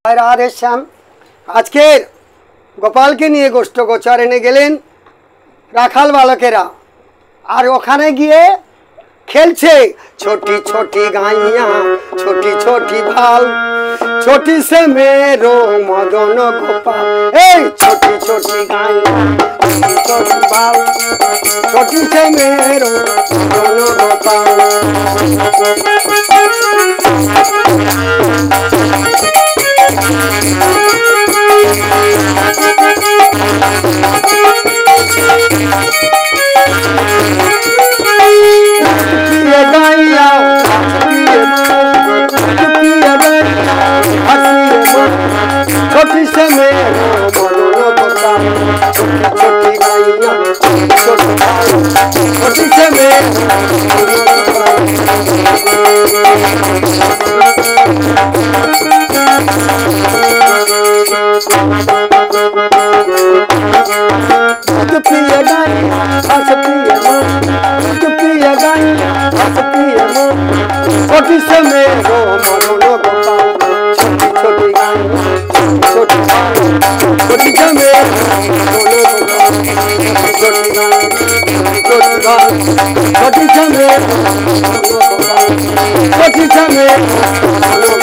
राधे श्याम आजकेर गोपाल के लिए गोष्ठ गोचर एने गेलेन राखाल बालकेरा और ओखाने गिये खेलछे छोटी छोटी गाइया छोटी छोटी भाल छोटी से मेरो मदन गोपाल ए छोटी छोटी गाइया छोटी छोटी भाल छोटी से मेरो मदन गोपाल छोटी से मेरो मदन गोपाल छोटी गाइया छोटी से छोटी से मेरो मदन गोपाल छोटी गाइया छोटी से मेरो छोटी से मेरो छोटी से मेरो